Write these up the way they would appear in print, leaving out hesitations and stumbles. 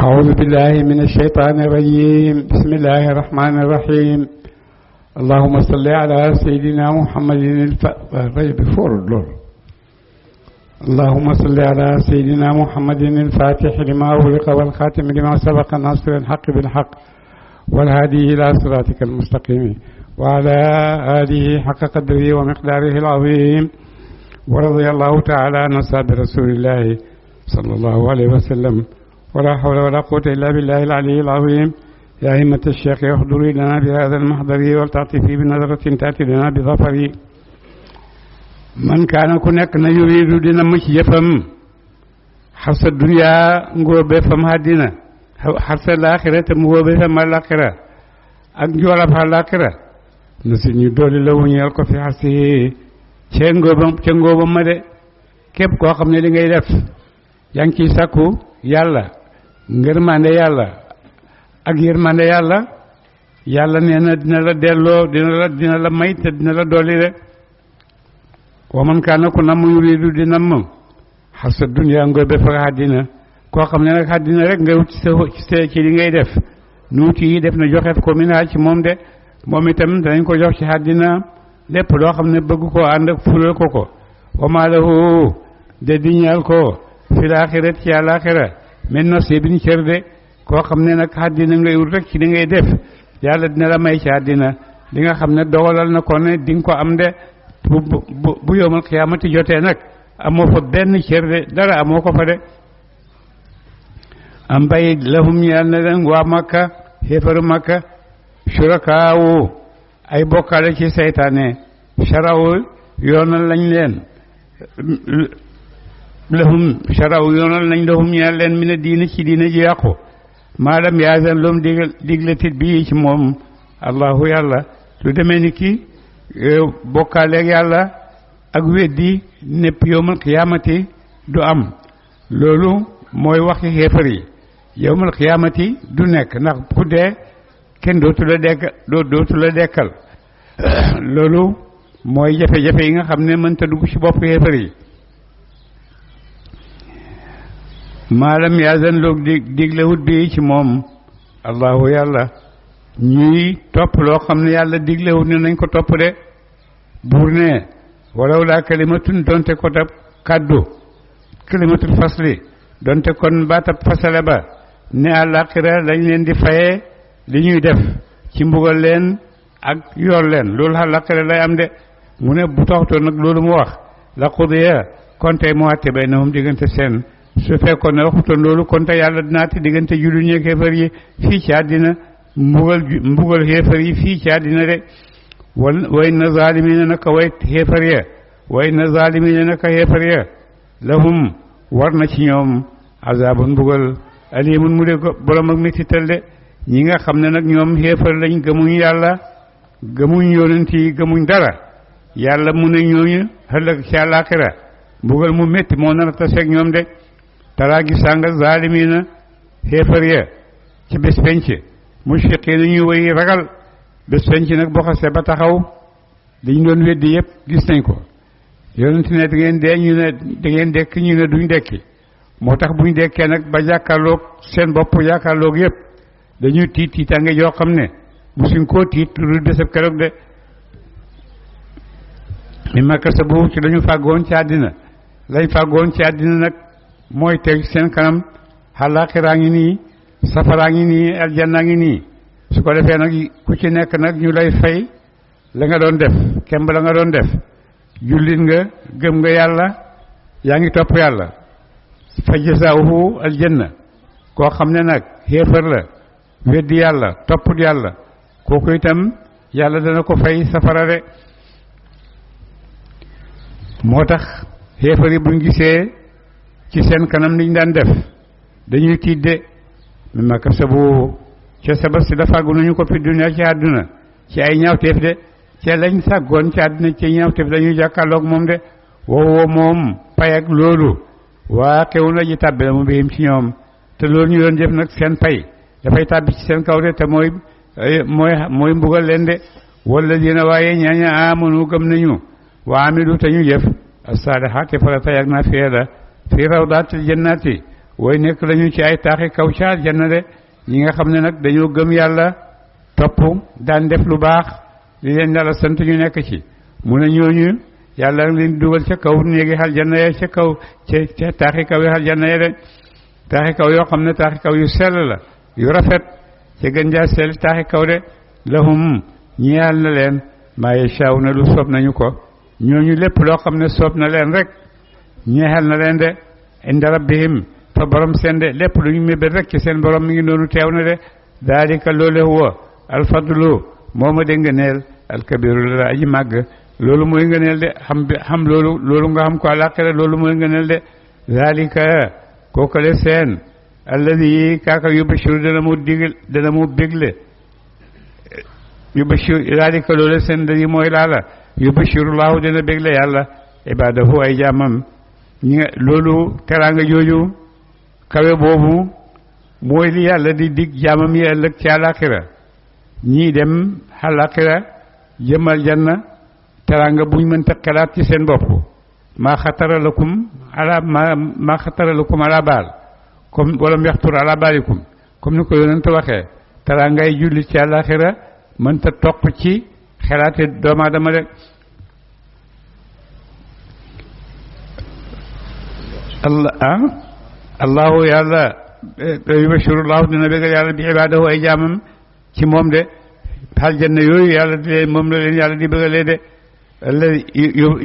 أعوذ بالله من الشيطان الرجيم بسم الله الرحمن الرحيم اللهم صل على سيدنا محمد اللهم صل على سيدنا محمد الفاتح لما أغلق والخاتم لما سبق ناصر الحق بالحق والهادي إلى صراطك المستقيم وعلى آله حق قدره ومقداره العظيم ورضي الله تعالى عن أصحاب رسول الله صلى الله عليه وسلم ولا حول ولا قوة إلا بالله العلي العظيم يا همة الشيخ احضري لنا بهذا المحضر والتعطفي بنظرة تأتي لنا بظفر من كان كنك يريد دينا مش يفهم حرص الدنيا نقول بفهم هدينا حرص الآخرة نقول بفهم الآخرة أنجوال بها الآخرة نسيني دولي لو نيالك في حرصه cengo ba ma de képp koo xam ne li ngay def yaa ngi ciy sakku yàlla ngërmande yàlla ak yërmande yàlla yàlla nee na dina la delloo dina la may te dina la dolli de wa man kaana ku nam yuridu di nam xasa dunya ngoy be fa àddina koo xam ne nag àddina rek nga wut ci li ngay def nuuti yi def na joxeef ko minaa ci moom de moom itam danañ ko jox ci àddina lépp loo xam ne bëgg koo ànd ak fulal ko wa maa lahu de di ñeel ko fil aaxirat ci àllaaxira min nasiibin cër de koo xam ne nag àddina ngay wut rek ci li ngay def yàlla dina la may ci àddina li nga xam ne dogalal na ko ne di nga ko am de bu yowmal xiyaamati jotee nag amoo fa benn cër de dara amoo ko fa de am bay lahum ñeel na leen waa Makka xéefaru Makka surakaawu ay bokkaale ci seytaane sharaw yoonal lañ leen lahum sharaw yoonal nañ lahum ñeel leen mi ne diine ci diine ji yàqu maadam yaasan loom digle tit bii ci moom allahu yàlla lu demee ni ki bokkaaleeg yàlla ak weddi népp yowmal qiyaamati du am loolu mooy waxi xéefar yi yowmal qiyaamati du nekk ndax ku dee kenn dootu la dekkal loolu mooy jafe-jafe yi nga xam ne mënta dugg ci bopp xéefar yi maalam yaasan loog diglewut bi ci moom allahu yàlla ñuy topp loo xam ne yàlla diglewut ne nañ ko topp de buur ne walaw laa kalimatun donte ko tab kàddu kalimatul fasli donte kon baatab fasale ba ne àllaaxira lañ leen di fayee li ñuy def ci mbugal leen ak yool leen loolu àllaaxira lay am de mu ne bu taxutoon nag loolu mu wax la qudiya konte mu àtte baynahum diggante seen su fekkoon ne waxutoon loolu konte yàlla dinaati diggante jullit ñi xéefar yi fii ci àddina mbugal xéefar yi fii ci àddina de way na zaalimiina naka way xéefar ya way na zaalimiina naka xéefar ya lahum war na ci ñoom azaabun mbugal alimun mu de borom ak mettital de ñi nga xam ne nag ñoom xéefar lañ gëmuñ yàlla gëmuñ yonent yi gëmuñ dara yàlla mu ne ñooñu ëllëg ci àllaaxira mbugal mu métti moo nar a taseeg ñoom de taraa gi sànga zaalimiina xéefar ya ci bés penc mushfiqiina ñu way ragal bés penc nag boo xasee ba taxaw dañ doon weddi yëpp gis nañ ko yonent ne da ngeen dee ñu ne da ngeen dekk ñu ne duñ dekki moo tax buñ dekkee nag ba jàkkaarloog seen bopp jàkkaarloog yëpp dañuy tiitange joo xam ne musuñ koo tiit lu deseb keroog de mi makka sa boobu ci lañu fàggoon ci àddina lañ fàggoon ci àddina nag mooy teg seen kanam àllaaxiraa ngi nii safaraa ngi nii aljanna ngi nii su ko defee nag ku ci nekk nag ñu lay fay la nga doon def kemb la nga doon def jullit nga gëm nga yàlla yaa ngi topp yàlla fa jazaa'uhu aljanna koo xam ne nag xéefar la weddi yàlla topput yàlla kooku itam yàlla dana ko fay safara de moo tax xéefar yi buñ gisee ci seen kanam niñ daan def dañuy tiit de mi ma kasabu ca sabab si da fàggu nañu ko fi dunya ci àdduna ci ay ñaawteef de ca lañ sàggoon ci àdduna ci ñaawteef dañuy jàkkaarloog moom de wowoo moom pay ak loolu waa xew na ji tàbbi la mu bihim ci ñoom te loolu ñu doon jëf nag seen pay dafay tàbbi ci seen kaw de te mooy mbugal leen de wala dina waaye ñaaña amanu gëm nañu wa amilu te ñu jëf as-saalihaati farata ak naa fiye la fii rawdaatil jannaati way nekk lañu ci ay taaxi kaw ca aljanna de ñi nga xam ne nag dañoo gëm yàlla topp daan def lu baax li leen yàlla sant ñu nekk ci mu ne ñooñu yàlla leen dugal ca kaw néegi aljanna ya ca kaw ca taaxi kaw yi aljanna ya de taaxi kaw yoo xam ne taaxi kaw yu sell la yu rafet ca gën jaa sell taaxi kaw de lahum ñeel na leen maa yashaa'uuna lu soob nañu ko ñooñu lépp loo xam ne soob na leen rek ñeexal na leen de inda rabbihim fa borom seen de lépp lu ñu mébét rek ci seen borom mi ngi noonu teew na de daalika loole huwa alfadlu moo ma de ngëneel alkabiru la aji màgg loolu mooy ngëneel de xam loolu nga xam ko àllaaxira loolu mooy ngëneel de daalika kookale seen alladi kaaka yubashiru dana mu bégle yubashiru daalika loole seen dadi mooy laala yubashirullahu dana bégle yàlla ibadahu ay jaamam ñi nga loolu teraanga jooju kawe boobu mooy li yàlla di dig jaamam yi ëllëg ci àllaaxira ñii dem àllaaxira jëmal janna teraanga buñ mënta xalaat ci seen bopp maa xatara lakum ala baal comme wala mu yaxtur ala baalikum comme ni ko yonent waxee teraangay jullit ci àllaaxira mënta toq ci xalaate doomu aadama de allahu yàlla yubashirullahu dina bégal yàlla bi ibaadahu ay jaamam ci moom de aljanna yooyu yàlla di leen moom la leen yàlla di bégalee de alladi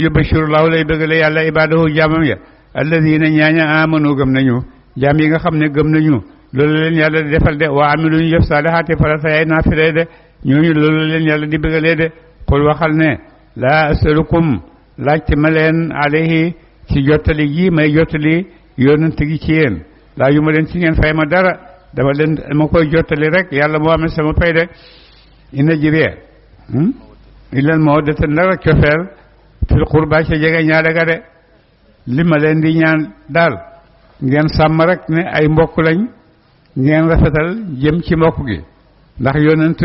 yubashirullahu lay bégalee yàlla ibaadahu jaamam ya alladina ñaaña amanu gëm nañu jaam yi nga xam ne gëm nañu loolu leen yàlla di defal de waa amilu ñu jëf saalihaati farata ay naafile de ñooñu loolu leen yàlla di bégalee de xul waxal ne laa asalukum laajte ma leen alayhi ci jottali gi may jottali yonent gi ci yéen laa yu ma leen ci ngeen fay ma dara dama koy jottali rek yàlla moo amee sama pay de ina jiriya illal mawaddata ndara cofeel fil qurba ca jege ñaale ga de li ma leen di ñaan daal ngeen sàmm rek ne ay mbokk lañ ngeen rafetal jëm ci mbokk gi ndax yonent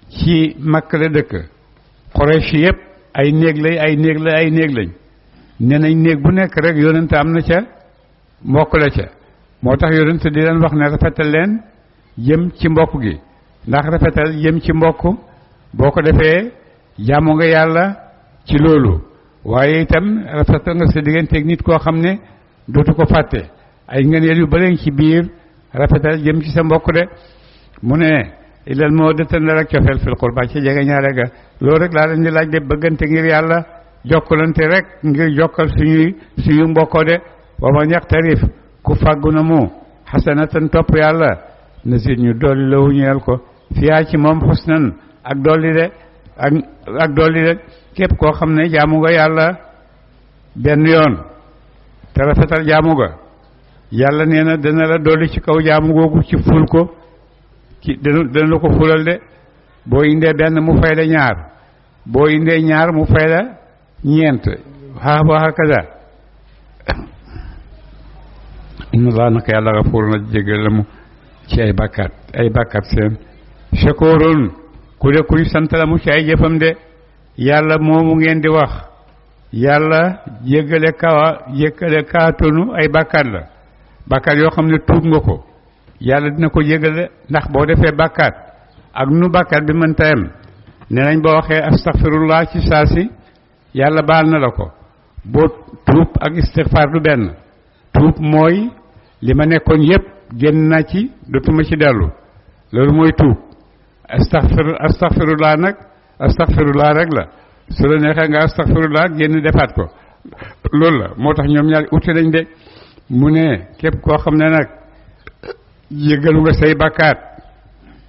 ci Makka la dëkk Quraysh yëpp ay néeg lañ nee nañ néeg bu nekk rek yonent am na ca mbokk la ca moo tax yonent di leen wax ne rafetal leen jëm ci mbokk gi ndax rafetal jëm ci mbokk boo ko defee jaamu nga yàlla ci loolu waaye itam rafetal nga sa digganteeg nit koo xam ne dootu ko fàtte ay ngëneel yu bëri ci biir rafetal jëm ci sa mbokk de mu ne ilal moo dëttan rek cofeel fil qurba ci jege ñaare ga loolu rek laa leen di laaj de bëggante ngir yàlla jokkalante rek ngir jokkal suñu mbokkoo de wa man yaqtarif ku fàggu na mu xasanatan topp yàlla nasit ñu dolli la wuñeel ko fiyaa ci moom xusnan ak dolli de képp koo xam ne jaamu nga yàlla benn yoon te rafetal jaamu nga yàlla nee na dana la dolli ci kaw jaamu googu ci ful ko dana la ko fulal de boo indee benn mu fay la ñaar boo indee ñaar mu fay la ñeent wa hakaza inna laa naka yàlla gafuur na jégal la mu ci ay bàkkaat seen shakurun ku de kuñ sant la mu ci ay jëfam de yàlla moomu ngeen di wax yàlla jéggale kaatonu ay bàkkaat la bàkkaat yoo xam ne tuub nga ko yàlla dina ko jéggale ndax boo defee bàkkaat ak nu bàkkaat bi mën tayam ne nañ boo waxee astaghfirullah ci saasi yàlla baal na la ko boo tuub ak istighfar du benn tuub mooy li ma nekkoon yépp génn naa ci dootuma ci dellu loolu mooy tuub astaghfirullah nag astaghfirullah rek la su la neexee nga astaghfirullah génn defaat ko loolu la moo tax ñoom ñaar ute nañ de mu ne képp koo xam ne nag yëgalu nga say bàkkaat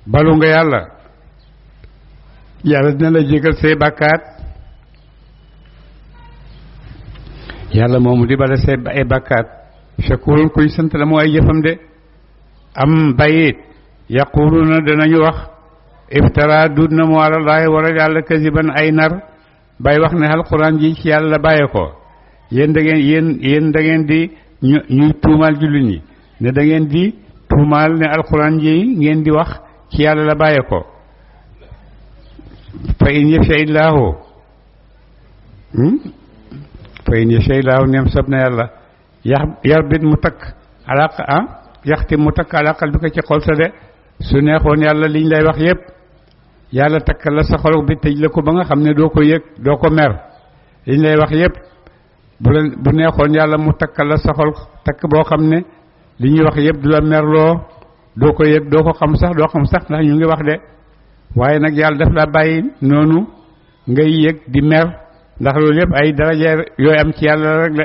balu nga yàlla dina la jégal say bàkkaat yàlla moomu di bale say ay bàkkaat shakurun kuñ sant la moo ay jëfam de am bayit yaquluna danañu wax iftara dud na mu àlallaahi wala yàlla kasiban ay nar bay wax ne alquran ji ci yàlla bàyyee ko yéen da ngeen di ñuy tuumaal jullit ñi ne da ngeen di tuumaal ne alquran ji ngeen di wax ci yàlla la bàyyee ko fa in yasha illaahu neem sob na yàlla yarbit mu takk alaq yaxti mu takk ala qalbika ci xol sa de su neexoon yàlla liñ lay wax yépp yàlla takkal la sa xol bi tëj la ko ba nga xam ne doo ko yëg doo ko mer liñ lay wax yépp bu neexoon yàlla mu takkal la sa xol takk boo xam ne li ñuy wax yépp du la merloo doo ko yëg doo ko xam sax doo xam sax ndax ñu ngi wax de waaye nag yàlla daf la bàyyi noonu ngay yëg di mer ndax loolu yépp ay daraja yooyu am ci yàlla rek de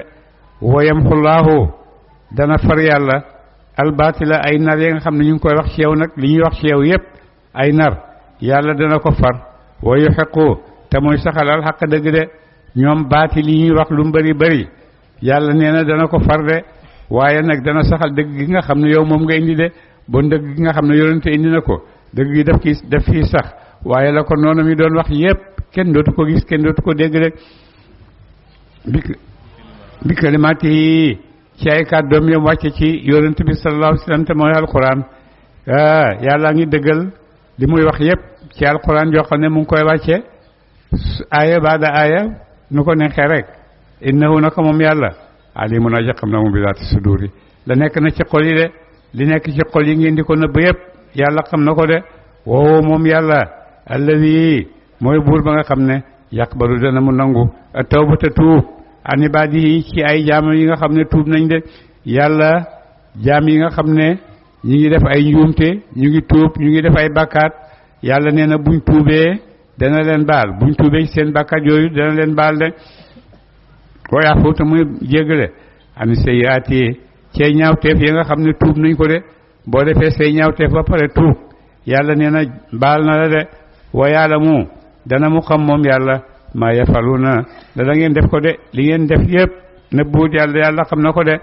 wooyam xullaahu dana far yàlla albaatila ay nar yi nga xam ne ñu ngi koy wax ci yow nag li ñuy wax ci yow yépp ay nar yàlla dana ko far wa yuhiqu te muy saxalal xaq dëgg de ñoom baati li ñuy wax lu mbëri bëri yàlla nee na dana ko far de waaye nag dana saxal dëgg gi nga xam ne yow moom nga indi de bon dëgg gi nga xam ne yonente indi na ko dëgg gi daf fii sax waaye la ko noonu mi doon wax yépp kenn dootu ko gis kenn dootu ko dégg rek bi kalimaati yi ci ay kàddoom yam wàcce ci yonent bi sallallahu alayhi wa sallam te mooy alquran yàlla ngi dëggal li muy wax yépp ci alquran yoo xam ne mu ngi koy wàcce aaya baada aaya nu ko neexee rek innahu naka moom yàlla alimun aja xam na mu bi zaati suduri la nekk na ci xol yi de li nekk ci xol yi ngeen di ko nëbb yépp yàlla xam na ko de woo moom yàlla alladi mooy buur ba nga xam ne yaqbalu dana mu nangu tawbata tuub an ibaadihi ci ay jaam yi nga xam ne tuub nañ de yàlla jaam yi nga xam ne ñu ngi def ay njuumte ñu ngi tuub ñu ngi def ay bàkkaat yàlla nee na buñ tuubee dana leen baal buñ tuubee ci seen bàkkaat yooyu dana leen baal de koy afuuta muy jéggale ani sayyiaati cey ñaawteef yi nga xam ne tuub nañ ko de boo defee say ñaawteef ba pare tuub yàlla nee na baal na la de wa yàlla mu dana mu xam moom yàlla maa yafaluna da ngeen def ko de li ngeen def yépp ne buut yàlla xam na ko de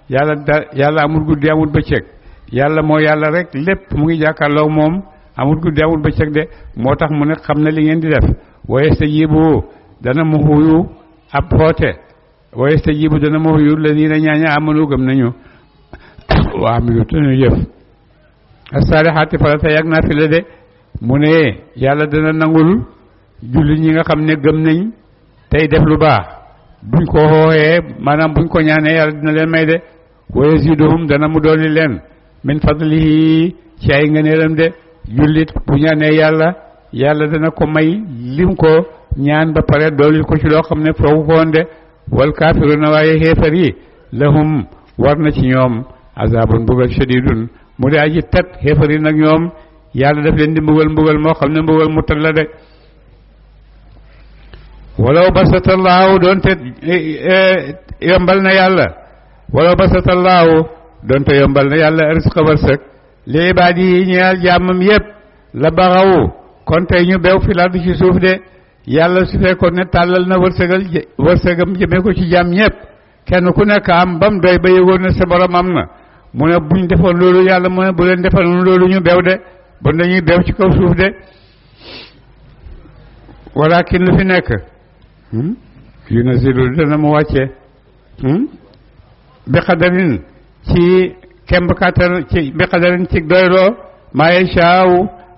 yàlla amul guddi amul bëccëg yàlla moo yàlla rek lépp mu ngi jàkkaarloo moom amul guddi amul bëccëg de moo tax mu ne xam na li ngeen di def wa yastajibu dana mu xuyu ab xoote wa yastajibu dana mu xuyu ladina ñaaña amanu gëm nañu wa amilu te ñu jëf as-saalihaati farata yàgg naa fi la de mu ne yàlla dana nangul jullit ñi nga xam ne gëm nañ tey def lu baax buñ ko xooxee maanaam buñ ko ñaanee yàlla dina leen may de wa yaziduhum dana mu dolli leen min fadlihi ci ay ngëneelam de jullit bu ñaanee yàlla dana ko may lim ko ñaan ba pare dolli ko ci loo xam ne foogu ko woon de wal kaafiruna waaye xéefar yi lahum war na ci ñoom azabun mbugal shadidun mu de aji tat xéefar yi nag ñoom yàlla daf leen di mbugal moo xam ne mbugal mu tat la de walaw basatallaahu doonte yombal na yàlla walaw basatallaahu doonte yombal na yàlla risqa wërsëg li ibaadi yi ñeel jàmmam yépp la baxawu kon tey ñu beew fi lardi ci suuf de yàlla su fekkoon ne tàllal na wërsëgam jëmee ko ci jàmm ñépp kenn ku nekk am bam doy ba yëgoon ne sa borom am na mu ne buñ defoon loolu yàlla mu ne bu leen defoon loolu ñu beew de bon dañuy beew ci kaw suuf de walakin lu fi nekk yunazilu dana mu wàcce bi xadarin ci kemb kàttan ci bi xadarin ci doyloo maa yashaaw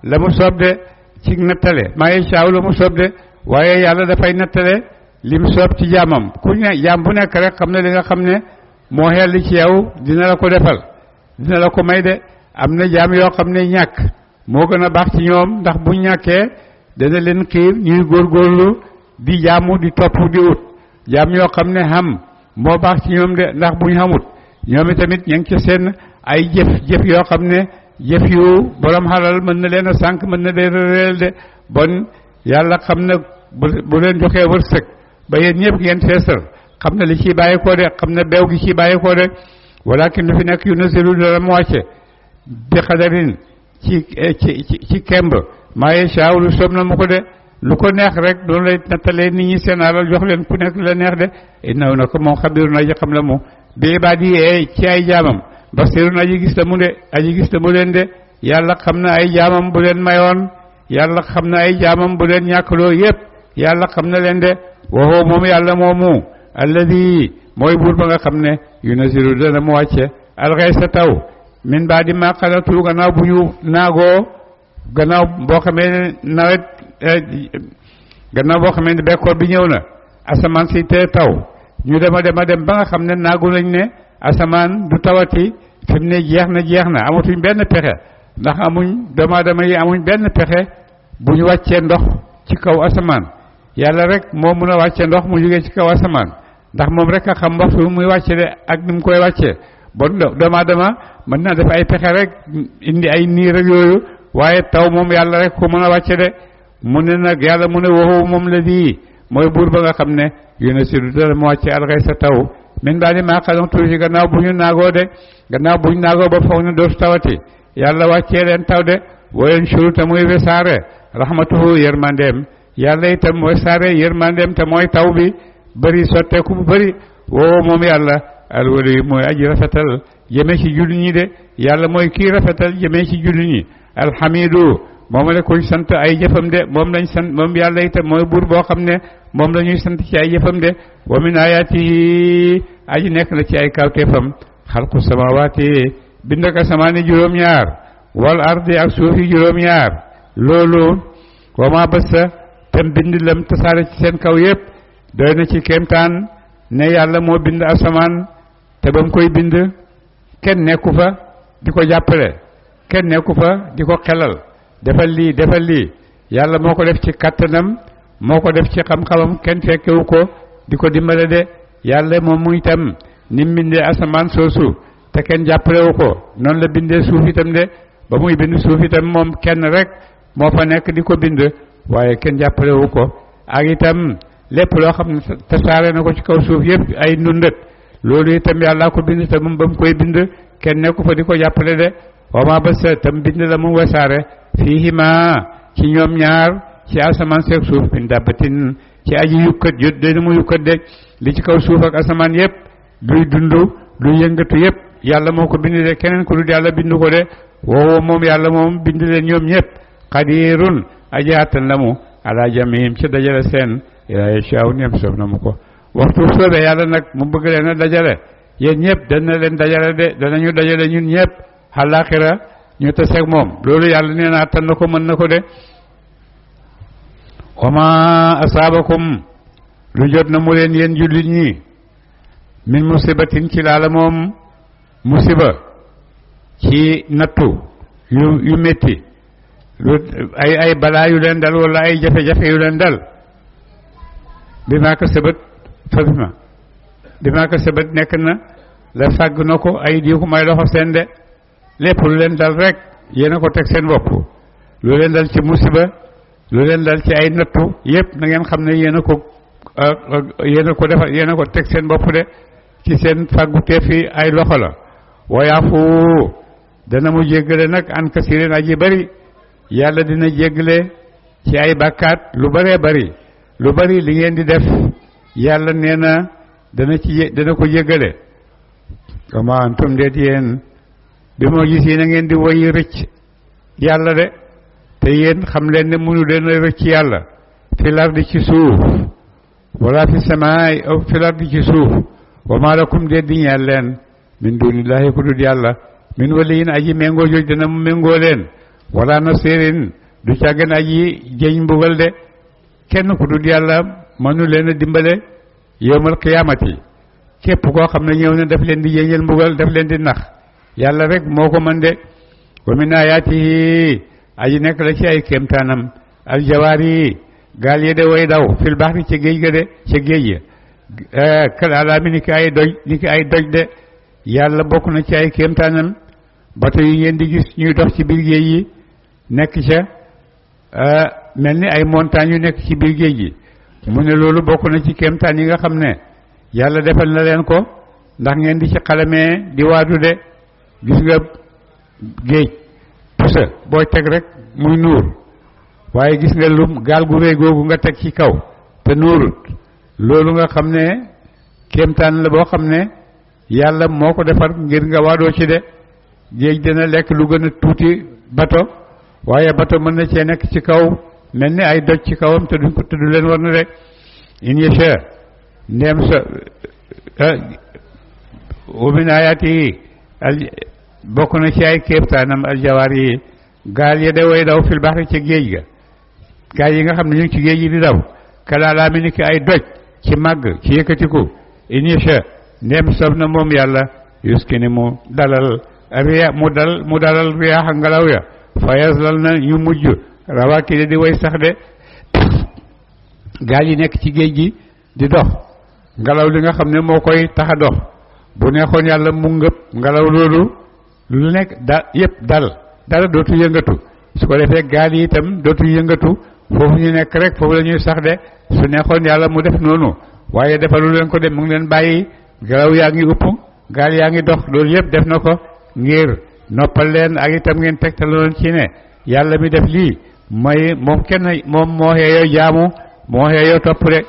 la mu soob de ci nettale maa yashaaw la mu soob de waaye yàlla dafay nettale lim soob ci jaamam ku ne jaam bu nekk rek xam ne li nga xam ne moo xel ci yow dina la ko defal dina la ko may de am na jaam yoo xam ne ñàkk moo gën a baax ci ñoom ndax bu ñàkkee dana leen xiir ñuy góorgóorlu di jaamu di topp di ut jaam yoo xam ne xam moo baax ci ñoom de ndax buñ xamut ñoom itamit ña ngi ci seen ay jëf yoo xam ne jëf yu borom xalal mën na leen a sànq mën na leen réel de bon yàlla xam na bu leen joxee wërsëg ba yéen ñëpp ngeen feesal xam na li ciy bàyyi ko de xam na beew gi ciy bàyyi ko de walakin lu fi nekk yu nasilu dara mu wàcce bi xadarin ci kemb maa yashaaw lu soob na mu ko de lu ko neex rek doonu lay nattalee nit ñi seen alal jox leen ku nekk la neex de innahu na ko moom xabiru na ji xam la mu bi ibaadi yi ci ay jaamam basiru na aji gis la mu de aji gis la mu leen de yàlla xam na ay jaamam bu leen mayoon yàlla xam na ay jaamam bu leen ñàkkloo yépp yàlla xam na leen de waxoo moom yàlla moomu alladi mooy buur ba nga xam ne yunazilu dana mu wàcce alxaysa taw min baadi ma qanatu gannaaw bu ñu naagoo gannaaw boo xamee ne nawet gannaaw boo xamee ne bekkoor bi ñëw na asamaan si te taw ñu dem ba nga xam ne naagu nañ ne asamaan du tawati fi mu ne jeex na amatuñ benn pexe ndax doomu aadama yi amuñ benn pexe bu ñu wàccee ndox ci kaw asamaan yàlla rek moo mun a wàccee ndox mu jógee ci kaw asamaan ndax moom rek a xam waxtu muy wàcce de ak ni mu koy wàccee bon doomu aadama mën naa def ay pexe rek indi ay niir ak yooyu waaye taw moom yàlla rek ko mën a wàcce de mu ne nag yàlla mu ne waxu moom la di mooy buur ba nga xam ne yéen si du dara mu wàcce alxay sa taw min baa di maa xalam tuuti gannaaw bu ñu naagoo de gannaaw bu ñu naagoo ba foog ne dootu tawati yàlla wàccee leen taw de wayen suru te muy wesaare rahmatuhu yërmandeem yàlla itam wesaare yërmandeem te mooy taw bi bëri sotteeku bu bëri woo moom yàlla alwali mooy aji rafetal jëmee ci julli ñi de yàlla mooy kii rafetal jëmee ci julli ñi alhamidu moom la koy sant ay jëfam de moom lañ sant moom yàlla itam mooy buur boo xam ne moom la ñuy sant ci ay jëfam de wa min ayaatihi aji nekk na ci ay kawteefam xalqu samawaati bind ak asamaani juróom-ñaar wal ardi ak suufi juróom-ñaar loolu wa ma bassa tam bind lam tasaare ci seen kaw yépp doy na ci kéemtaan ne yàlla moo bind asamaan te ba mu koy bind kenn nekku fa di ko jàppale kenn nekku fa di ko xelal defal lii yàlla moo ko def ci kattanam moo ko def ci xam-xamam kenn fekkewu ko di ko dimbale de yàlla moom muy itam ni mu bindee asamaan soosu te kenn jàppalewu ko noonu la bindee suuf itam de ba muy bind suuf itam moom kenn rek moo fa nekk di ko bind waaye kenn jàppalewu ko ak itam lépp loo xam ne tasaare na ko ci kaw suuf yëpp ay nundat loolu itam yàllaa ko bind te moom ba mu koy bind kenn nekku fa di ko jàppale de wama ba sa tam bind la mu wasaare fiihima ci ñoom ñaar ci asamaan seeg suuf min dabbatin ci aji yukkat jot dana mu yukkat de li ci kaw suuf ak asamaan yëpp luy dund luy yëngatu yëpp yàlla moo ko bind de keneen ku dul yàlla bind ko de woowo moom yàlla moom bind leen ñoom ñëpp qadirun aji attan la mu ala jamihim ci dajale seen ila yashaaw neem soob na mu ko waxtu soobee yàlla nag mu bëgg leen a dajale yéen ñëpp dana leen dajale de danañu dajale ñun ñëpp àllaaxira ñu taseeg moom loolu yàlla nee na attan na ko mën na ko de wama asaabakum lu jot na mu leen yéen jullit ñi min musibatin ci laala moom musiba ci nattu yu métti lu ay balaa yu leen dal wala ay jafe-jafe yu leen dal bi maa ko sëbët fa bi maa ko sëbët nekk na la fàgg na ko ay diiku may loxo seen de lépp lu leen dal rek yéen a ko teg seen bopp lu leen dal ci musiba lu leen dal ci ay nattu yépp na ngeen xam ne yéen a ko defal yéen a ko teg seen bopp de ci seen fàggu teef yi ay loxo la wayaafu dana mu jéggale nag an kasirin aji bari yàlla dina jéggale ci ay bàkkaat lu baree bari lu bari li ngeen di def yàlla nee na dana ko jéggale wama antum deet yéen bi moo gis yi na ngeen di woy rëcc yàlla de te yéen xam leen ne mënu leen a rëcc yàlla fil ardi ci suuf wala fi samaay aw fil ardi ci suuf wa ma lakum deet di ñeel leen min dunillahi ku dul yàlla min waliyin aji méngoo joj dana mu méngoo leen wala nasirin du càggan aji jeñ mbugal de kenn ku dul yàlla mënu leen a dimbale yowmal qiyaamati képp koo xam ne ñëw na daf leen di jéñal mbugal daf leen di nax yàlla rek moo ko mën de wa min ayaatihi aji nekk la ci ay kéemtaanam aljawaar yi gaal yi de way daw fil baxri ca géej ga de ca géej ya kal alaami ni ki ay doj de yàlla bokk na ci ay kéemtaanam bato yi ngeen di gis ñuy dox ci biir géej yi nekk ca mel ni ay montagnes yu nekk ci biir géej gi mu ne loolu bokk na ci kéemtaan yi nga xam ne yàlla defal na leen ko ndax ngeen di ci xalamee di waadu de gis nga géej pusa boo teg rek muy nuur waaye gis nga lum gaal gu réy googu nga teg ci kaw te nuurut loolu nga xam ne kéemtaan la boo xam ne yàlla moo ko defar ngir nga waadoo ci de géej dina lekk lu gën a tuuti bato waaye bato mën na cee nekk ci kaw mel ni ay doj ci kawam te duñ ko tudd leen war na de in yasha ndéem sa wa min ayaati bokk na ci ay kéemtaanam aljawaar yi gaal yi de way daw fil baxri ca géej ga gaal yi nga xam ne ñu ngi ci géej yi di daw kalaalaa mi ni ki ay doj ci màgg ci yëkkatiku in yasha ndéem sob na moom yàlla yuskini mu dalal riya mu dalal riyaaxa ngelaw ya fa yaslal na ñu mujj rawaakide di way sax de gaal yi nekk ci géej gi di dox ngelaw li nga xam ne moo koy tax a dox bu neexoon yàlla mu ngëp ngelaw loolu lu nekk yépp dara dootu yëngatu su ko defee gaal yi itam dootu yëngatu foofu ñu nekk rek foofu la ñuy sax de su neexoon yàlla mu def noonu waaye defalu leen ko de mu ngi leen bàyyi ngelaw yaa ngi upp gaal yaa ngi dox loolu yépp def na ko ngir noppal leen ak itam ngeen tegtaloon ci ne yàlla mi def lii mooy moom kenn moom moo xeeyoo jaamu moo xeeyoo topp de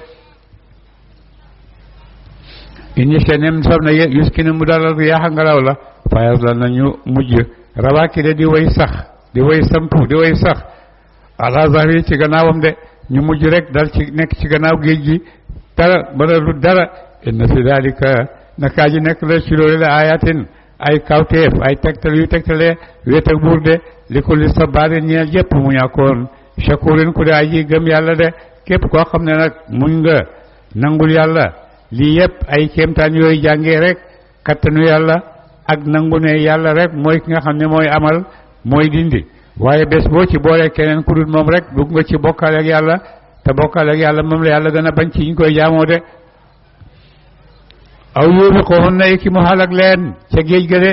inni senem sob na yuskini mu dalal riyaaxa ngelaw la fayas la nañu mujj rawaaki de di way sax di way sampu di way sax ala zahri ci gannaawam de ñu mujj rek dal ci nekk ci gannaaw géej gi dara mënalu dara inna fi dalika nakaa ji nekk la ci loolu la ayatin ay kawteef ay tegtal yu tegtale wéet ak buur de li ko li sabaarin ñeel yépp mu ñàkkoon shakurin ku de aji gëm yàlla de képp koo xam ne nag muñ nga nangul yàlla lii yépp ay kéemtaan yooyu jàngee rek kattanu yàlla ak nangu ne yàlla rek mooy ki nga xam ne mooy amal mooy dindi waaye bés boo ci boole keneen ku dul moom rek dugg nga ci bokkaale ak yàlla te bokkaale ak yàlla moom la yàlla gën a bañ ci ñu koy jaamoo de aw yóobi ko xon na ki mu xalak leen ca géej ga de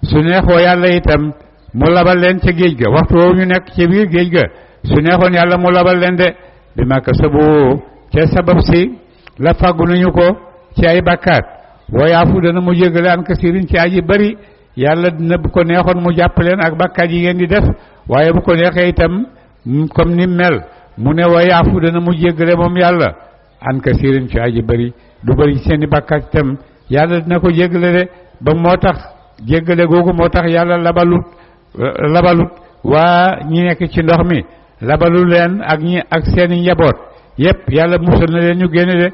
su neexoo yàlla itam mu labal leen ca géej ga waxtu woowu ñu nekk ci biir géej ga su neexoon yàlla mu labal leen de bi maka sabu ca sabab si la fàggu nañu ko ci ay bakkaat wayaafu dana mu jégale an kasirin ci aji bari yàlla dina bu ko neexoon mu jàpp leen ak bakkaat yi ngeen di def waaye bu ko neexee itam comme ni mel mu ne wayaafu dana mu jégale moom yàlla an kasirin ci aji bari du bari ci seeni bakkaat itam yàlla dina ko jégale de ba moo tax jégale googu moo tax yàlla labalut waa ñi nekk ci ndox mi labalu leen ak seeni njaboot yépp yàlla musal na leen ñu génne de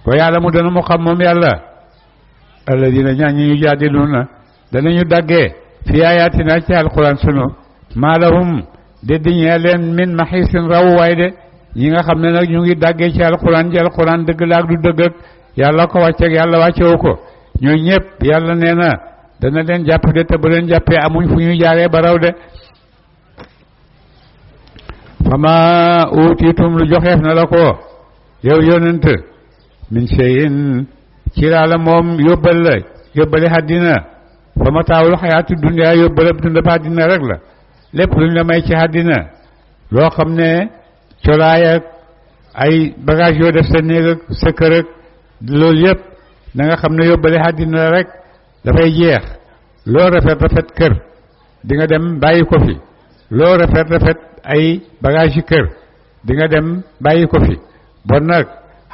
wa yàlla mu dana mu xam moom yàlla alladina ñaa ñi ñu jaadiluna danañu daggee fi ayatina ci alquran sunu maa lahum déddi ñee leen min maxisin rawuwaay de ñi nga xam ne nag ñu ngi daggee ci alquran dëgg la ak du dëgg ak yàlla ko wàcceeg yàlla wàccewu ko ñooy ñëpp yàlla nee na dana leen jàpp de te bu leen jàppee amuñ fu ñuy jaaree ba raw de fama utiitum lu joxeef na la ko yow yonent min shay'in ci la moom yóbbale àddina fa ma taawul xayaatu dunya yóbbalab dundab àddina rek la lépp luñ la may ci àddina loo xam ne colaay ak ay bagage yoo def sa néeg ak sa kër ak loolu yëpp na nga xam ne yóbbale àddina la rek dafay jeex loo rafet kër di nga dem bàyyi ko fi loo rafet ay bagage yi kër di nga dem bàyyi ko fi bon nag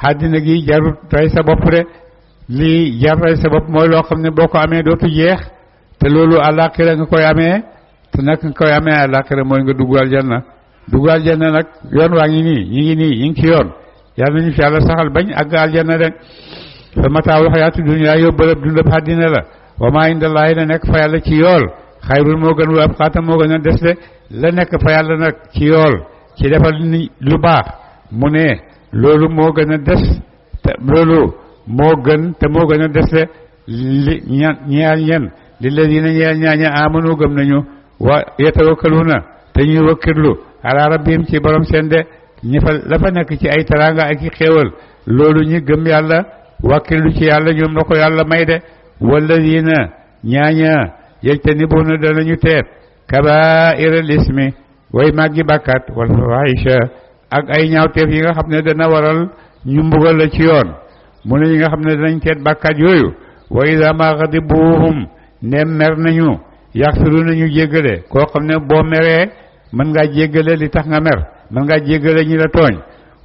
àddina gi jarut rey sa bopp de lii jar rey sa bopp mooy loo xam ne boo ko amee dootu jeex te loolu àllaaxira nga koy amee te nag nga koy amee àllaaxira mooy nga dugg aljanna nag yoon waa ngi nii ñi ngi ci yoon yàlla nañu fi yàlla saxal bañ àgg aljanna de fa mataawul xayaatu dunya yóbbalab dundab àddina la wa maa indallaahi la nekk fa yàlla ci yool xayrul moo gën wa abqaa moo gën a des de la nekk fa yàlla nag ci yool ci defal ni lu baax mu ne loolu moo gën a des te loolu moo gën te moo gën a des de li ñeen lilladina ñaaña amanu gëm nañu wa yatawakkaluna te ñuy wakkirlu ala rabbihim ci borom seen de ñi fa la fa nekk ci ay taraanga ak i xéewal loolu ñi gëm yàlla wakkirlu ci yàlla ñoom la ko yàlla may de walladina ñaaña yajtanibuna danañu teet kabairal ismi way màggi bàkkaat wal fawahisha ak ay ñaawteef yi nga xam ne dana waral ñu mbugal la ci yoon mu ne ñi nga xam ne danañ teet bàkkaat yooyu wa ida ma ghadibuhum ndem mer nañu yaxfiru nañu jéggale koo xam ne boo meree mën ngaa jéggale li tax nga mer mën ngaa jéggale ñi la tooñ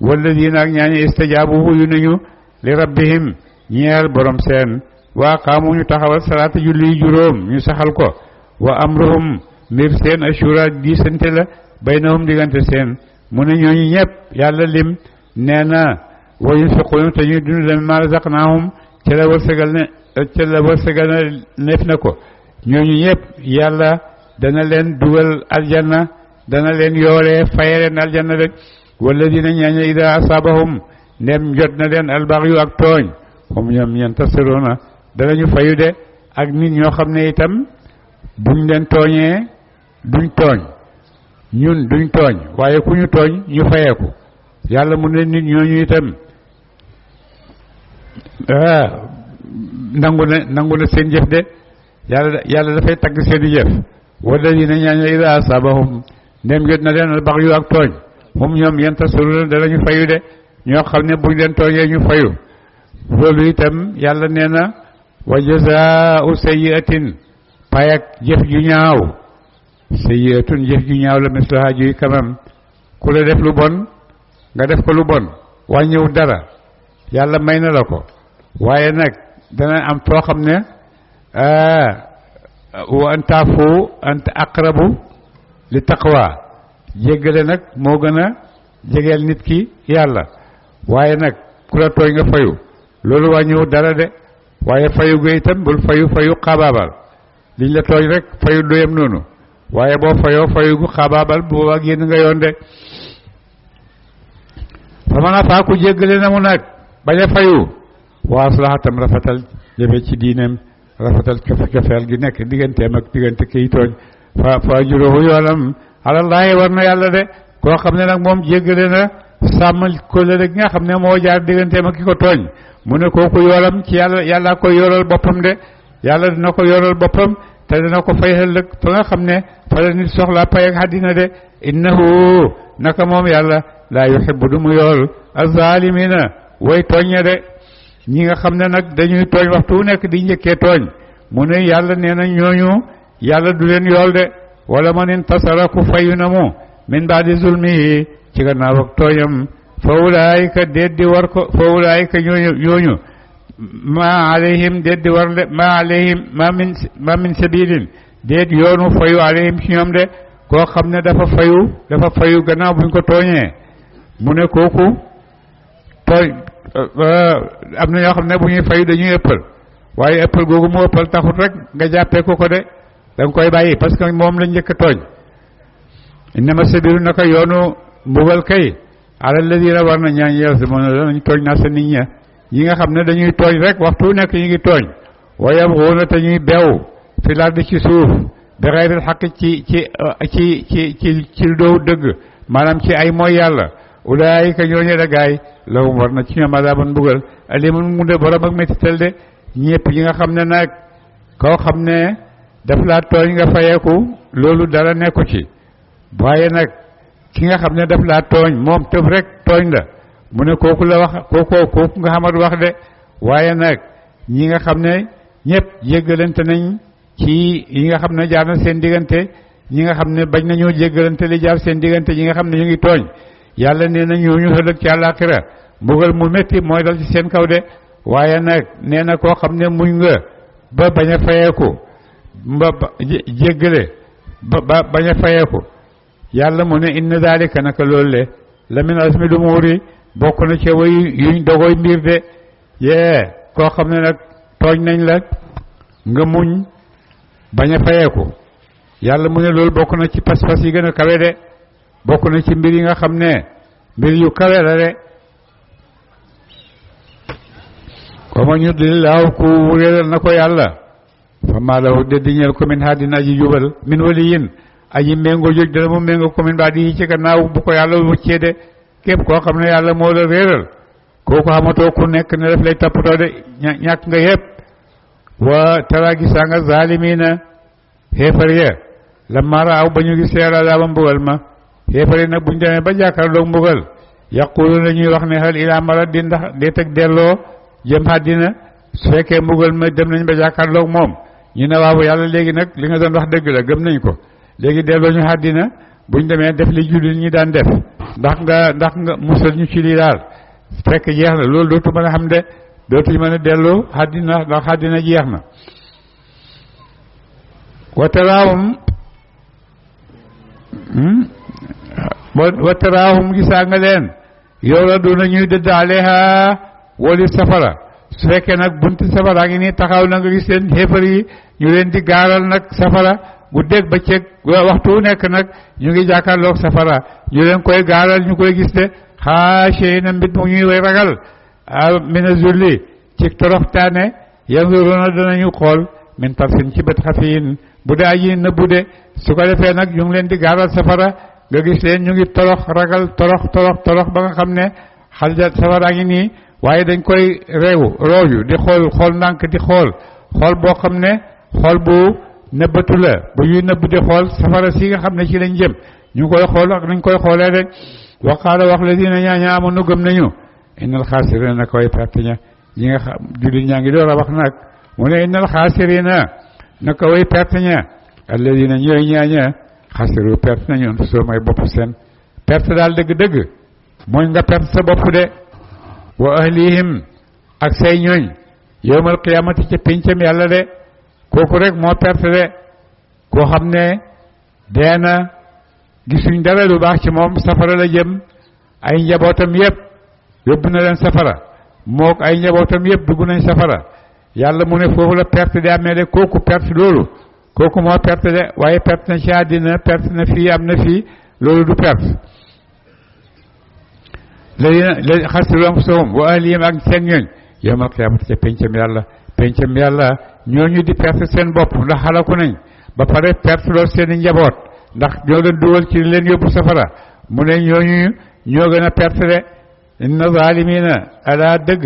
walladina ak ñaañu istajaabu yu nañu li rabbihim ñeel borom seen waa qaamu ñu taxawal salaata julli juróom ñu saxal ko wa amruhum mbir seen ashura diisante la baynahum diggante seen mu ne ñooñu ñëpp yàlla lim nee na wa yunfiquuna te ñuy dund mimmaa razaqnaahum ca la wërsëgal na neef na ko ñooñu ñëpp yàlla dana leen dugal aljanna dana leen yoolee faye leen aljanna rek walladina ñaaña ida asaabahum ndem jot na leen albaxyu ak tooñ hum ñoom yantasiruuna danañu fayu de ak nit ñoo xam ne itam buñ leen tooñee duñ tooñ ñun duñ tooñ waaye ku ñu tooñ ñu fayeeku yàlla mu ne nit ñooñu itam nangu na seen jëf de yàlla dafay tagg seen i jëf walladina ñaaña ida asabahum ndem jot na leen bax yu ak tooñ moom ñoom yantasiruna danañu fayu de ñoo xam ne buñ leen tooñee ñu fayu loolu itam yàlla nee na wa jazaau sayyiatin payak jëf ju ñaaw sayyiatun jëf ju ñaaw la mislaha juy kamam ku la def lu bon nga def ko lu bon wàññiw dara yàlla may na la ko waaye nag dana am foo xam ne wa an taafu anta aqrabu li taqwa jéggale nag moo gën a jegeel nit ki yàlla waaye nag ku la tooñ nga fayu loolu wàññiwu dara de waaye fayu ga itam bul fayu xaabaabal liñ la tooñ rek fayu doyam noonu waaye boo fayu gu xaabaabal boobaa génn nga yoon de fa mën a faaku jéggale na mu nag bañ a fayu wa aslaha tam rafetal jëme ci diineem rafetal cofeel gi nekk digganteem ak diggante kiy tooñ fa juróomu yoonam alallaahi war na yàlla de koo xam ne nag moom jéggale na sàmmal kóllëre gi nga xam ne moo jaar digganteem ak ki ko tooñ mu ne kooku yoolam ci yàlla koy yoral boppam de yàlla dina ko yoral boppam te dina ko fay ëllëg fa nga xam ne fa la nit soxla pay ak àddina de innahu naka moom yàlla laa yuhibbu du mu yool azzalimina way tooññe de ñi nga xam ne nag dañuy tooñ waxtu wu nekk di njëkkee tooñ mu ne yàlla nee na ñooñu yàlla du leen yool de wala man intasara ku fayu na mu min baadi zulmihi ci gannaaw ak tooñam fa ulaayika déet di war ko fa ulaayika ñooñu ma alayhim déet di war de ma alayhim ma min sabilin déet yoonu fayu alayhim ci ñoom de koo xam ne dafa fayu gannaaw buñ ko tooñee mu ne kooku tooñ am na ñoo xam ne bu ñuy fayu dañuy ëppal waaye ëppal googu mu ëppal taxut rek nga jàppee ko de da nga koy bàyyi parce que moom lañ njëkk a tooñ innama sabilu naka yoonu mbugal kay ala alladina war na ñaañ yow si moom danañ tooñ naa sa nit ña ñi nga xam ne dañuy tooñ rek waxtu nekk ñu ngi tooñ wa yabghuuna te ñuy beew fil ardi ci suuf bi ghayril haqq ci doowu dëgg maanaam ci ay mooy yàlla ulaayika ñooñu la gaay lahum war na ci ñoom adaaban mbugal alimun mu de borom ak métital de ñëpp ñi nga xam ne nag koo xam ne daf laa tooñ nga fayeeku loolu dara nekku ci waaye nag ki nga xam ne daf laa tooñ moom tëb rek tooñ la mu ne kooku la wax kooku nga xamat wax de waaye nag ñi nga xam ne ñëpp jéggalante nañ ci yi nga xam ne jaar na seen diggante ñi nga xam ne bañ nañoo jéggalante li jaar seen diggante ñi nga xam ne ñu ngi tooñ yàlla nee na ñooñu ëllëg ci àllaaxira mbugal mu métti mooy dal ci seen kaw de waaye nag nee na koo xam ne muñ nga ba bañ a fayeeku ba jéggale ba bañ a fayeeku yàlla mu ne inna daalika naka loolu le la min azmi dumuuri bokk na ci way yuñ dogoy mbir de yee koo xam ne nag tooñ nañ la nga muñ bañ a fayeeku yàlla mu ne loolu bokk na ci pas-pas yi gën a kawe de bokk na ci mbir yi nga xam ne mbir yu kawe la de wa man yudlilillaahu ku réeral na ko yàlla fa maa lahu déddi ñeel ko min haadin aji jubal min waliyin aji méngoo jóg dana mu méngoo ko min baa di ci gannaaw bu ko yàlla wëccee de képp koo xam ne yàlla moo la réeral kooku xamatoo ku nekk ne daf lay toppatoo de ñàkk nga yëpp wa tara gisaa nga zaalimiina xeefar ya lammaa raaw ba ñu gisee azaaba mbugal ma xeefar yi nag buñ demee ba jàkkaarloog mbugal yaquluuna ñuy wax ne hal ilaa maradin ndax dee teg delloo jëm àddina su fekkee mbugal ma dem nañ ba jàkkaarloog moom ñu ne waaw yàlla léegi nag li nga doon wax dëgg la gëm nañ ko léegi delloo ñu àddina buñ demee def li jullit ñi daan def ndax nga musal ñu ci lii daal fekk jeex na loolu dootu mën a xam de dootuñu mën a delloo àddina ndax àddina jeex na wataraahum gisaa nga leen yow la doona ñuy dëdd aleha wali safara su fekkee nag bunti safara ngi nii taxaw na nga gis leen xéefar yi ñu leen di gaaral nag safara guddeeg bëccëg waxtu wu nekk nag ñu ngi jàkkaarloog safara ñu leen koy gaaral ñu koy gis de xaasee na mbit mu ñuy way ragal mina zulli ci toroxtaane yanzuruna danañu xool min tarfin ci bët xafiin bu dee aji nëbbu de su ko defee nag ñu ngi leen di gaaral safara nga gis leen ñu ngi torox ragal torox ba nga xam ne xalja safara ngi nii waaye dañ koy rooju di xool ndànk di xool boo xam ne xool bu nëbbatu la bu ñuy nëbb di xool safara si nga xam ne ci lañ jëm ñu koy xool ak nañ koy xoolee rek waqaala wax la dina ñaaña amanu gëm nañu innal xaasirina naka way perte ña ñi nga xam jullit ñaa ngi door a wax nag mu ne innal xaasirina naka way perte ña alladina ñooy ñaaña xasiru perte nañu soo may bopp seen perte daal dëgg-dëgg mooy nga perte sa bopp de wa ahlihim ak say ñooñ yowmal qiyamati ca pincam yàlla de kooku rek moo perte de koo xam ne dee na gisuñ dara lu baax ci moom safara la jëm ay njabootam yépp yóbbu na leen safara mook ay njabootam yépp dugg nañ safara yàlla mu ne foofu la perte de amee de kooku perte loolu kooku moo perte de waaye perte na ci àddina perte na fii am na fii loolu du perte léegi xasiru anfusahum wa ahlihim ak seen ñooñ yawmal qiyaamati ca pencam yàlla ñooñu di perte seen bopp ndax xalaku nañ ba pare perte lool seen i njaboot ndax ñoo leen dugal ci leen yóbbu safara mu ne ñooñu ñoo gën a perte de inna zalimina ala dëgg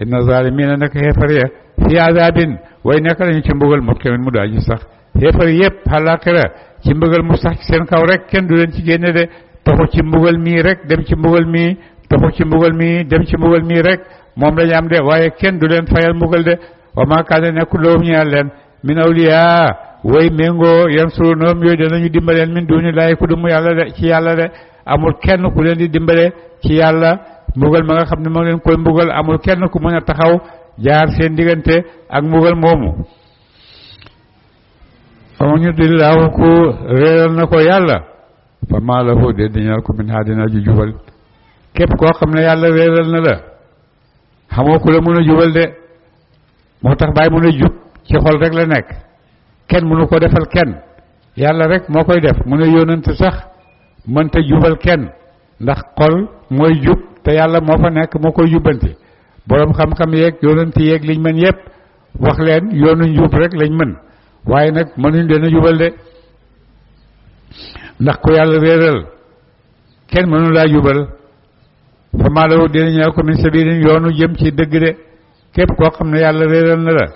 inna zalimina naka xeefar ya fi azabin way nekk lañu ci mbugal muqimin mu daaji sax xeefar yépp àllaaxira ci mbugal mu sax ci seen kaw rek kenn du leen ci génne de toxu ci mbugal mii rek dem ci mbugal mii toxu ci mbugal mii dem ci mbugal mii rek moom lañu am de waaye kenn du leen fayal mbugal de wa maa kaana nekkul lahum ñeel leen min awliya way méngoo yansuruunahum yooyu danañu dimbaleen min duuni laahi ku dumu yàlla de ci yàlla de amul kenn ku leen di dimbale ci yàlla mbugal ma nga xam ne moo leen koy mbugal amul kenn ku mën a taxaw jaar seen diggante ak mbugal moomu faman yudlillahu ku réeral na ko yàlla fa maa lahu de dañal ko min haadin ju jubal képp koo xam ne yàlla réeral na la xamoo ku la mën a jubal de moo tax bàyyi mën a jub ci xol rek la nekk kenn mënu ko defal kenn yàlla rek moo koy def mu ne yónnante sax mënta jubal kenn ndax xol mooy jub te yàlla moo fa nekk moo koy jubbanti boroom xam-xam yeeg yónnante yeeg liñ mën yépp wax leen yoonu njub rek lañ mën waaye nag mënuñ leen a jubal de ndax ku yàlla réeral kenn mënu laa jubal fa maa lahu dina ñëw ko min sabilin yoonu jëm ci dëgg de képp koo xam ne yàlla réeral na la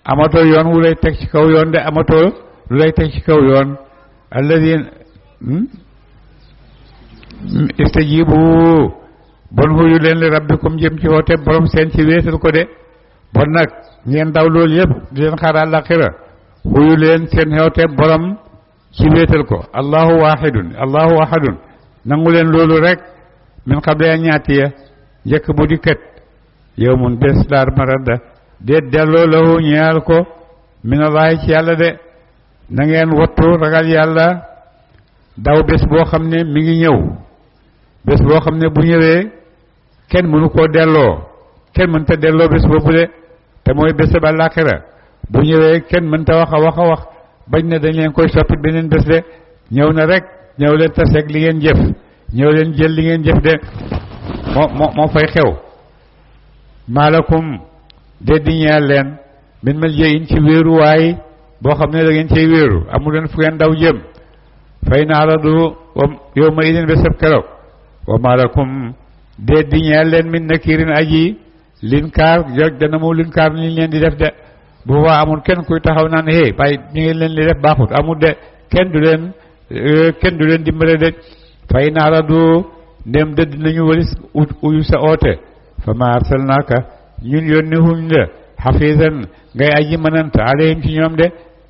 amatoo yoon wu lay teg ci kaw yoon de amatoo lu lay teg ci kaw yoon alladina istajibu bon xuyu leen li rabbikum jëm ci woote borom seen ci wéetal ko de bon nag ngeen daw loolu yëpp di leen xaar àllaaxira xuyu leen seen xewte borom ci wéetal ko allahu ahadun nangu leen loolu rek min qabli an yaatiya njëkk mu di kët yow mun bés daar marada déet delloo lahu ñeel ko minallaahi ci yàlla de na ngeen wattu ragal yàlla daw bés boo xam ne mi ngi ñëw bés boo xam ne bu ñëwee kenn mënu koo delloo kenn mënta delloo bés boobu de te mooy bés ba àllaaxira bu ñëwee kenn mënta wax a wax bañ ne dañ leen koy soppi beneen bés de ñëw na rek ñëw leen taseeg li ngeen jëf ñëw leen jël li ngeen jëf de moo fay xew maalakum déddi ñeel leen min mal jëyin ci wéeruwaay boo xam ne da ngeen cay wéeru amu leen fu ngeen daw jëm fay naa la du yow ma idin bésab keroog wa maalakum déddi ñeel leen min nakirin aji linkaar jog dana mu linkaar liñ leen di def de bu boobaa amul kenn kuy taxaw naan hey bàyyi ñu ngeen leen di def baaxut amul de kenn du leen dimbale de fay naa la du ndem dëdd nañu walis uyu sa oote fa ma arsalnaaka ñun yónni huñ la xafiisan ngay aji mënanta alayhim ci ñoom de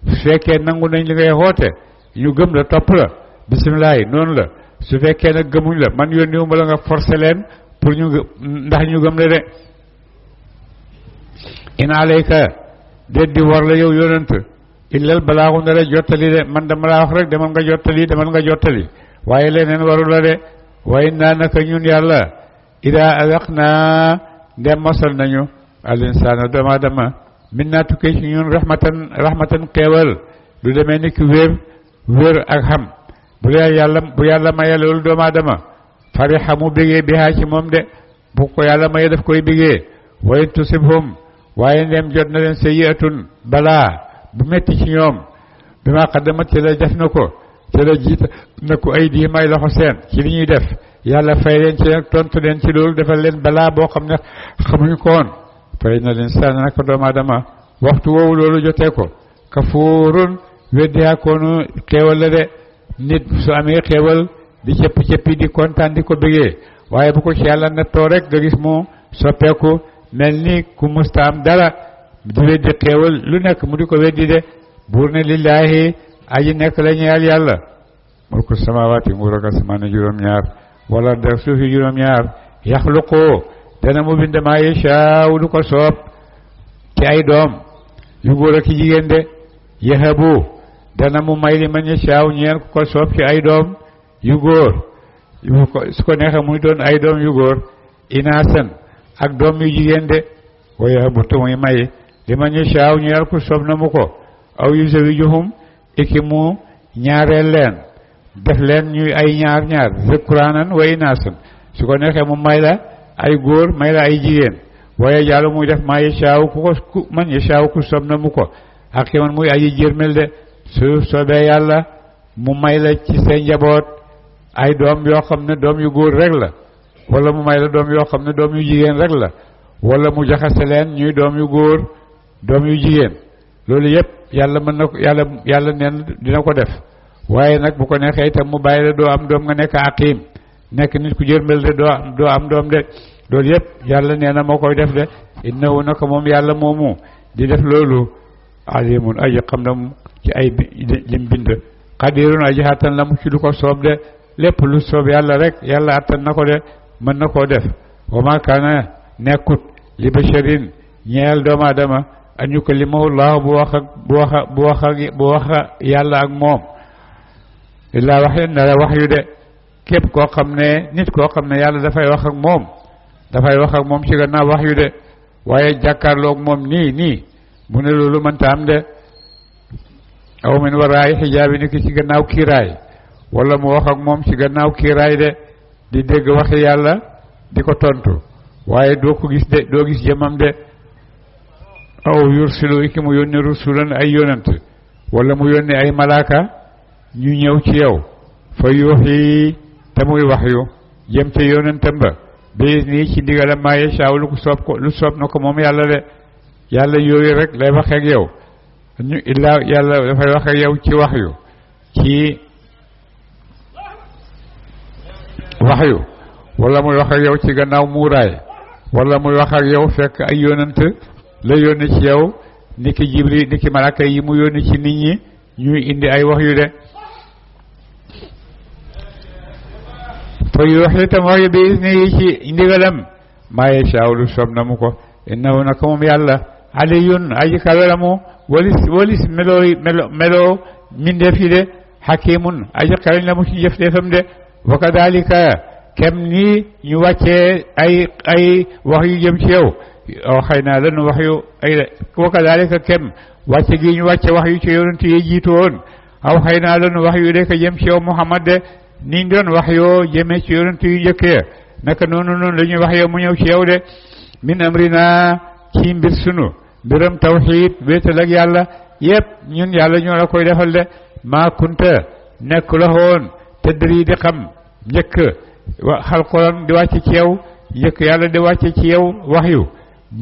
su fekkee nangu nañ li ngay xoote ñu gëm la topp la bisimilahi noonu la su fekkee nag gëmuñ la man yónni wu ma la nga forcé leen pour ndax ñu gëm la de in alayka déet di war la yow yonent illal balaaxu na la jottali de man dama laa wax rek demal nga jottali waaye leneen waru la de waaye naa naka ñun yàlla ida azaq naa ndem mosal nañu al insaana doomu aadama min naa tukkee ci ñun rahmatan xeewal lu demee ni ki wér ak xam bu yàlla maye loolu doomu aadama fariha mu bégee bihaa ci moom de bu ko yàlla maye daf koy bégee wayn tusibhum waaye ndem jot na leen sayyi'atun balaa bu metti ci ñoom bi ma qaddamat ci la def na ko ci la jiita na ko ay di may loxo seen ci li ñuy def yàlla fay leen ci tontu leen ci loolu defal leen balaa boo xam ne xamuñu ko woon fay na leen sànn naka doomu aadama waxtu woowu loolu jotee ko kafuurun weddi akoonu xéewal la de nit su amee xéewal di cëppi di kontaan di ko bëggee waaye bu ko ci yàlla nattoo rek nga gis mu soppeeku mel ni ku musta am dara di weddi xéewal lu nekk mu di ko weddi de buur ne lillaahi aji nekk la ñeel yàlla mulku samaawaati nguur ak asamaan juróom-ñaar wala def suufi juróom-ñaar yaxluqu dana mu bind maa yashaaw lu ko soob ci ay doom yu góor ak jigéen de yahabu dana mu may li man yashaaw ñeel ku ko soob ci ay doom yu góor su ko neexee muy doon ay doom yu góor inaasan ak doom yu jigéen de wa yahabu te muy may li man yashaaw ñeel ku soob na mu ko aw yuzawijuhum iki mu ñaareel leen def leen ñuy ay ñaar zukraanan wa inaasan su ko neexee mu may la ay góor may la ay jigéen waaye jàllu muy def maa yashaaw ku man yashaaw ku soob na mu ko ak man muy aji jërmel de su soobee yàlla mu may la ci seen njaboot ay doom yoo xam ne doom yu góor rek la wala mu may la doom yoo xam ne doom yu jigéen rek la wala mu jaxase leen ñuy doom yu góor doom yu jigéen loolu yëpp yàlla mën na ko yàlla neen dina ko def waaye nag bu ko neexee itam mu bàyyi la doo am doom nga nekk aqim nekk nit ku jërmel de doo am doom de loolu yëpp yàlla nee na moo koy def de innahu naka moom yàlla moomu di def loolu alimun aji xam na mu ci ay lim bind qadirun aji attan la mu ci lu ko soob de lépp lu soob yàlla rek yàlla attan na ko de mën na koo def wa ma kaana nekkut li basharin ñeel doomu aadama an yukallimahu llahu bu wax yàlla ak moom illaa waxyan na la wax yu de képp koo xam ne nit koo xam ne yàlla dafay wax ak moom ci gannaaw wax yu de waaye jàkkaarloog moom nii mu ne loolu mënta am de aw min waraay xijaabi ni ki ci gannaaw kiiraay wala mu wax ak moom ci gannaaw kiiraay de di dégg waxi yàlla di ko tontu waaye doo ko gis de doo gis jëmam de aw yursilu iki mu yónni rusulan ay yonant wala mu yónni ay malaaka ñu ñëw ci yow fa yuuxi te muy wax yu jëm ca yonantam ba bi nii ci ndigalam maa yashaaw lu soob na ko moom yàlla de yàlla yooyu rek lay wax ak yow illaa yàlla dafay wax ak yow ci wax yu wala muy wax ak yow ci gannaaw muuraay wala muy wax ak yow fekk ay yonant la yónni ci yow niki Jibril niki malaka yi mu yónni ci nit ñi ñuy indi ay wax yu de fa yuuxi tam wax yu bi isni ci ndigalam maa yashaaw lu soob na mu ko innahu naka moom yàlla aliyun aji kawe la mu walis meloo mindeef yi de hakimun aji xarañ la mu ci jëf defam de wa kadalika kem ni ñu wàccee ay wax yu jëm ci yow xëy naa lanu wax yu ay wa kadalika kem wàcce gi ñu wàcce wax yu ci yonent yi jiitu woon aw xëy naa lanu wax yu de ka jëm ci yow Muhammad de niñ doon wax yoo jëmee ci yonent yu njëkkee naka noonu la ñuy wax yow mu ñëw ci yow de min amrina ci mbir sunu mbiram tawxiid wéetal ak yàlla yépp ñun yàlla ñoo la koy defal de maa kunta nekk la woon tëddri di xam njëkk alquran di wàcce ci yow njëkk yàlla di wàcce ci yow wax yu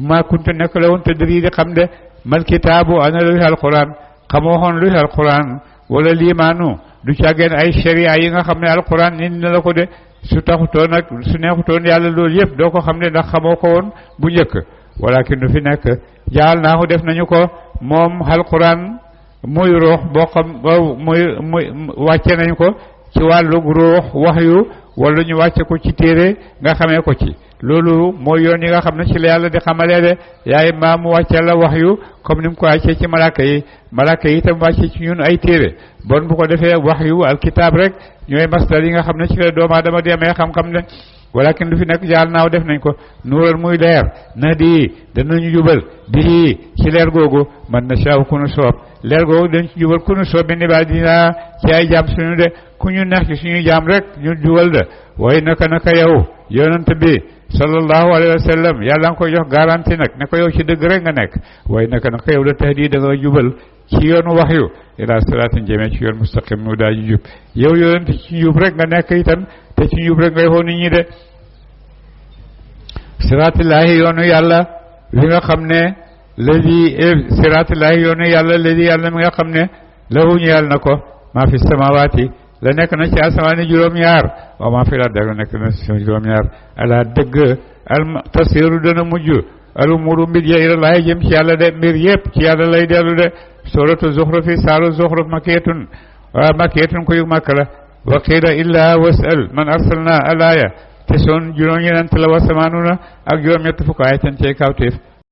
maa kunta nekk la woon tëddri di xam de mal kitaabu ana luy alquran xamoo xoon luy alquran wala liimaanu du càggeen ay sharia yi nga xam ne alquran indi na la ko de su taxutoon nag su neexutoon yàlla loolu yëpp doo ko xam ne ndax xamoo ko woon bu njëkk walakin du fi nekk jaal naa ko def nañu ko moom alquran muy ruux boo xam muy wàcce nañu ko ci wàllu ruux wax yu wala ñu wàcce ko ci téere nga xamee ko ci loolu mooy yoon yi nga xam ne ci la yàlla di xamalee de yaay maa mu wàcce la wax yu comme ni mu ko wàccee ci malaka yi itam wàcce ci ñun ay téere bon bu ko defee wax yu alkitab rek ñooy masdar yi nga xam ne ci la doomu aadama di amee xam-xam ne walakin du fi nekk jaal naaw def nañ ko nuural muy leer na di danañu jubal bii ci leer googu man na saaw ku nu soob leer googu dañ ci jubal ku nu soob bi dina ci ay jaam suñu de ku ñu neex ci suñu jaam rek ñu jubal de waaye naka yow yonent bi sallallahu alayhi wa sallam yàlla nga koy jox garantie nag ne ko yow ci dëgg rek nga nekk waaye naka yow da tahdi da nga jubal ci yoonu waxyu ila siraatin jëmee ci yoon mustaqim mu daa ji jub yow yonent ci jub rek nga nekk itam te ci jub rek ngay xool nit ñi de siraatillahi yoonu yàlla li nga xam ne siraatillahi yoonu yàlla ladi yàlla mi nga xam ne lahu ñu yàlla na ko maa fi samawaati la nekk na ci asamaani juróom-ñaar waaw maa fi la dëgg nekk na ci juróom-ñaar ala dëgg al tasiru dana mujj al umuru mbir ya ilallahi jëm ci yàlla de mbir yëpp ci yàlla lay dellu de suratu zuxrufi saaru zuxruf makiyatun ko yu makka la wa qiila illa wasal man arsalna alaya te son juróom-ñeent la wa samaanuna ak juróom-ñett fukk ay tan cey kawteef